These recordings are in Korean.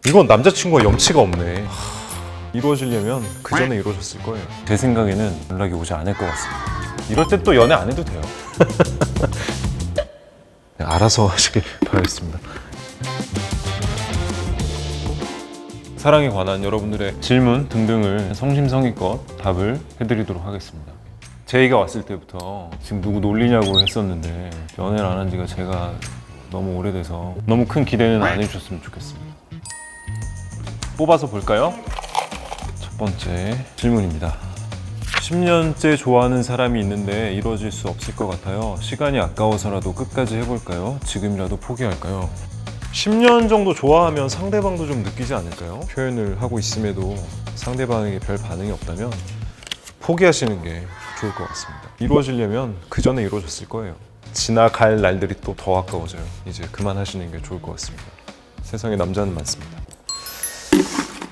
이건 남자친구가 염치가 없네. 이루어지려면 그 전에 이루어졌을 거예요. 제 생각에는 연락이 오지 않을 것 같습니다. 이럴 땐 또 연애 안 해도 돼요. 네, 알아서 하시길 바라겠습니다. 사랑에 관한 여러분들의 질문 등등을 성심성의껏 답을 해드리도록 하겠습니다. 제이가 왔을 때부터 지금 누구 놀리냐고 했었는데 연애를 안 한 지가 제가 너무 오래돼서 너무 큰 기대는 안 해주셨으면 좋겠습니다. 뽑아서 볼까요? 첫 번째 질문입니다. 10년째 좋아하는 사람이 있는데 이루어질 수 없을 것 같아요. 시간이 아까워서라도 끝까지 해볼까요? 지금이라도 포기할까요? 10년 정도 좋아하면 상대방도 좀 느끼지 않을까요? 표현을 하고 있음에도 상대방에게 별 반응이 없다면 포기하시는 게 좋을 것 같습니다. 이루어지려면 그 전에 이루어졌을 거예요. 지나갈 날들이 또 더 아까워져요. 이제 그만하시는 게 좋을 것 같습니다. 세상에 남자는 많습니다.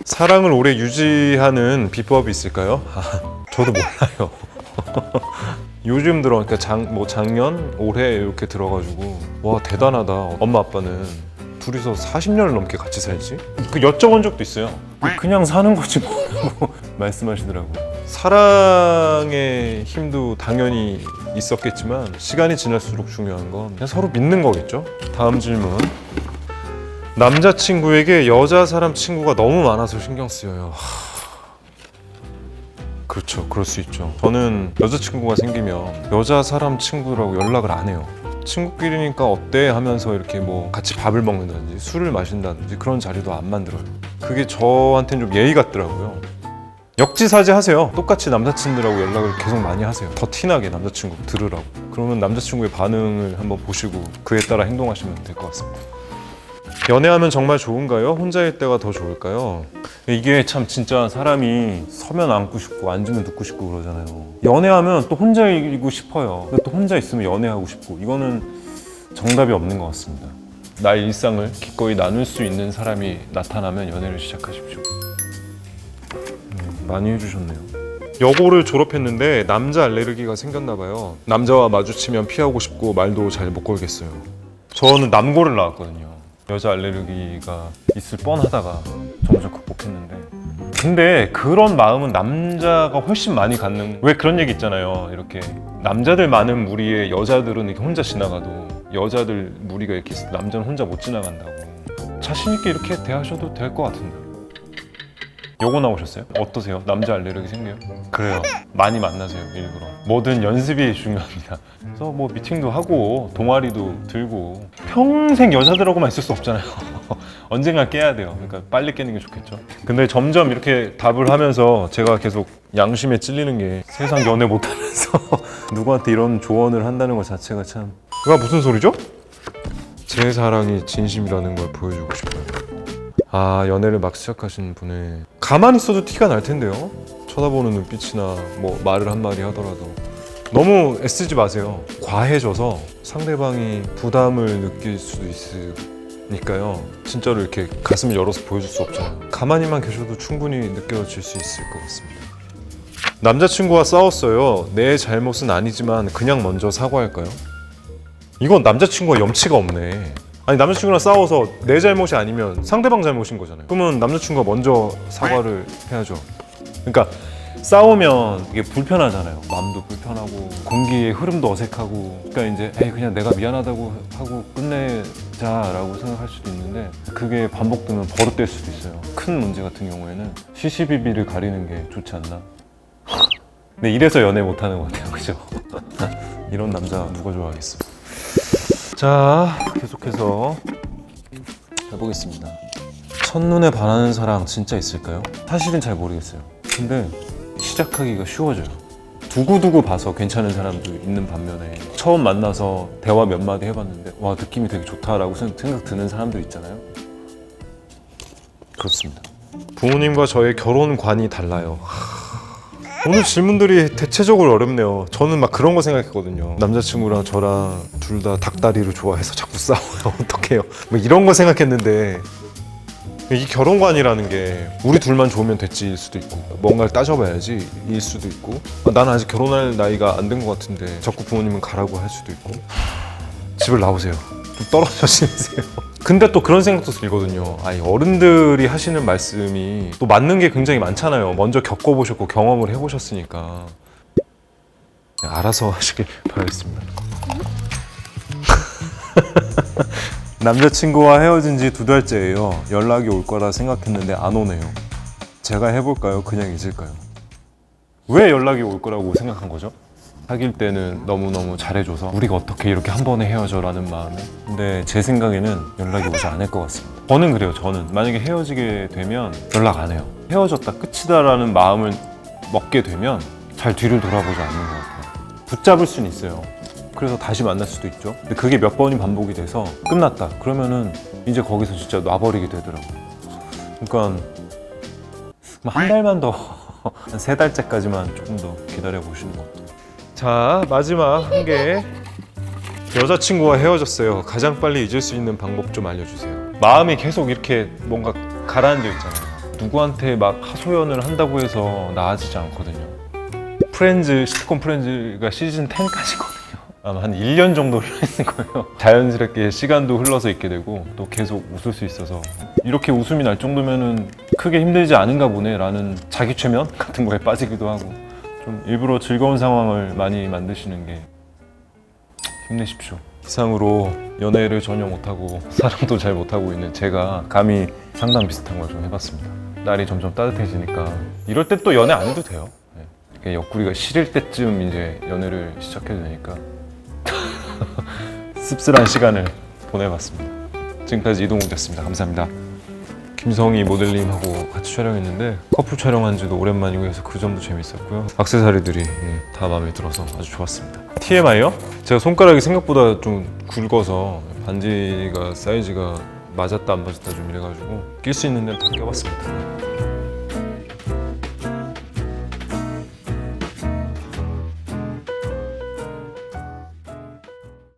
사랑을 오래 유지하는 비법이 있을까요? 저도 몰라요. 요즘 들어, 그러니까 작년, 올해 이렇게 들어가지고 와 대단하다. 엄마 아빠는 둘이서 40년을 넘게 같이 살지? 그 여쭤본 적도 있어요. 그냥 사는 거지 뭐라고 말씀하시더라고요. 사랑의 힘도 당연히 있었겠지만 시간이 지날수록 중요한 건 그냥 서로 믿는 거겠죠? 다음 질문. 남자친구에게 여자 사람 친구가 너무 많아서 신경 쓰여요. 그렇죠, 그럴 수 있죠. 저는 여자친구가 생기면 여자 사람 친구라고 연락을 안 해요. 친구끼리니까 어때? 하면서 이렇게 뭐 같이 밥을 먹는다든지 술을 마신다든지 그런 자리도 안 만들어요. 그게 저한테는 좀 예의 같더라고요. 역지사지 하세요. 똑같이 남자친구들하고 연락을 계속 많이 하세요. 더 티나게 남자친구 들으라고. 그러면 남자친구의 반응을 한번 보시고 그에 따라 행동하시면 될 것 같습니다. 연애하면 정말 좋은가요? 혼자일 때가 더 좋을까요? 이게 참 진짜 사람이 서면 앉고 싶고 앉으면 눕고 싶고 그러잖아요. 연애하면 또 혼자이고 싶어요. 근데 또 혼자 있으면 연애하고 싶고 이거는 정답이 없는 것 같습니다. 나의 일상을 기꺼이 나눌 수 있는 사람이 나타나면 연애를 시작하십시오. 많이 해주셨네요. 여고를 졸업했는데 남자 알레르기가 생겼나 봐요. 남자와 마주치면 피하고 싶고 말도 잘 못 걸겠어요. 저는 남고를 나왔거든요. 여자 알레르기가 있을 뻔하다가 점점 극복했는데 근데 그런 마음은 남자가 훨씬 많이 갖는 왜 그런 얘기 있잖아요. 이렇게 남자들 많은 무리에 여자들은 이렇게 혼자 지나가도 여자들 무리가 이렇게 있을 때 남자는 혼자 못 지나간다고 자신 있게 이렇게 대하셔도 될 것 같은데 요거 나오셨어요? 어떠세요? 남자 알레르기 생겨요? 그래요. 많이 만나세요, 일부러. 뭐든 연습이 중요합니다. 그래서 뭐 미팅도 하고 동아리도 들고 평생 여자들하고만 있을 수 없잖아요. 언젠가 깨야 돼요. 그러니까 빨리 깨는 게 좋겠죠. 근데 점점 이렇게 답을 하면서 제가 계속 양심에 찔리는 게 세상 연애 못하면서 누구한테 이런 조언을 한다는 것 자체가 참 그가 무슨 소리죠? 제 사랑이 진심이라는 걸 보여주고 싶어요. 아, 연애를 막 시작하신 분의 가만히 있어도 티가 날 텐데요. 쳐다보는 눈빛이나 뭐 말을 한마디 하더라도 너무 애쓰지 마세요. 과해져서 상대방이 부담을 느낄 수도 있으니까요. 진짜로 이렇게 가슴을 열어서 보여줄 수 없잖아요. 가만히만 계셔도 충분히 느껴질 수 있을 것 같습니다. 남자친구와 싸웠어요. 내 잘못은 아니지만 그냥 먼저 사과할까요? 이건 남자친구가 염치가 없네. 아니, 남자친구랑 싸워서 내 잘못이 아니면 상대방 잘못인 거잖아요. 그러면 남자친구가 먼저 사과를 해야죠. 그러니까 싸우면 이게 불편하잖아요. 마음도 불편하고 공기의 흐름도 어색하고 그러니까 이제 에이 그냥 내가 미안하다고 하고 끝내자라고 생각할 수도 있는데 그게 반복되면 버릇될 수도 있어요. 큰 문제 같은 경우에는 시시비비를 가리는 게 좋지 않나? 근데 이래서 연애 못하는 것 같아요. 그죠? 이런 남자 누가 좋아하겠어? 자, 계속해서 해보겠습니다. 첫눈에 반하는 사랑 진짜 있을까요? 사실은 잘 모르겠어요. 근데 시작하기가 쉬워져요. 두고두고 봐서 괜찮은 사람도 있는 반면에 처음 만나서 대화 몇 마디 해봤는데 와 느낌이 되게 좋다라고 생각 드는 사람들 있잖아요. 그렇습니다. 부모님과 저의 결혼관이 달라요. 오늘 질문들이 대체적으로 어렵네요. 저는 막 그런 거 생각했거든요. 남자친구랑 저랑 둘 다 닭다리를 좋아해서 자꾸 싸워요. 어떡해요? 뭐 이런 거 생각했는데 이 결혼관이라는 게 우리 둘만 좋으면 됐지일 수도 있고 뭔가를 따져봐야지 일 수도 있고 나는 아직 결혼할 나이가 안 된 것 같은데 자꾸 부모님은 가라고 할 수도 있고 집을 나오세요. 좀 떨어져 지내세요. 근데 또 그런 생각도 들거든요. 아니, 어른들이 하시는 말씀이 또 맞는 게 굉장히 많잖아요. 먼저 겪어보셨고 경험을 해보셨으니까. 네, 알아서 하시길 바라겠습니다. 남자친구와 헤어진 지 2달째예요. 연락이 올 거라 생각했는데 안 오네요. 제가 해볼까요? 그냥 잊을까요? 왜 연락이 올 거라고 생각한 거죠? 사귈 때는 너무너무 잘해줘서 우리가 어떻게 이렇게 한 번에 헤어져 라는 마음에. 근데 제 생각에는 연락이 오지 않을 것 같습니다. 저는 그래요. 저는 만약에 헤어지게 되면 연락 안 해요. 헤어졌다 끝이다 라는 마음을 먹게 되면 잘 뒤를 돌아보지 않는 것 같아요. 붙잡을 수는 있어요. 그래서 다시 만날 수도 있죠. 근데 그게 몇 번이 반복이 돼서 끝났다 그러면은 이제 거기서 진짜 놔버리게 되더라고요. 그러니까 한 달만 더, 한 3달째까지만 조금 더 기다려 보시는 것도. 자, 마지막 한 개. 여자친구와 헤어졌어요. 가장 빨리 잊을 수 있는 방법 좀 알려주세요. 마음이 계속 이렇게 뭔가 가라앉아 있잖아요. 누구한테 막 하소연을 한다고 해서 나아지지 않거든요. 프렌즈, 시트콤 프렌즈가 시즌 10까지거든요. 아마 한 1년 정도 흘러있을 거예요. 자연스럽게 시간도 흘러서 있게 되고 또 계속 웃을 수 있어서 이렇게 웃음이 날 정도면은 크게 힘들지 않은가 보네 라는 자기 최면 같은 거에 빠지기도 하고, 좀 일부러 즐거운 상황을 많이 만드시는 게 힘내십시오. 이상으로 연애를 전혀 못하고 사랑도 잘 못하고 있는 제가 감히 상담 비슷한 걸 좀 해봤습니다. 날이 점점 따뜻해지니까 이럴 때 또 연애 안 해도 돼요. 네. 옆구리가 시릴 때쯤 이제 연애를 시작해도 되니까 씁쓸한 시간을 보내봤습니다. 지금까지 이동욱이었습니다. 감사합니다. 김성희 모델님하고 같이 촬영했는데 커플 촬영한 지도 오랜만이고 해서 그 점도 재밌었고요. 액세서리들이 다 마음에 들어서 아주 좋았습니다. TMI요? 제가 손가락이 생각보다 좀 굵어서 반지가 사이즈가 맞았다 안 맞았다 좀 이래가지고 낄 수 있는 데는 다 껴봤습니다.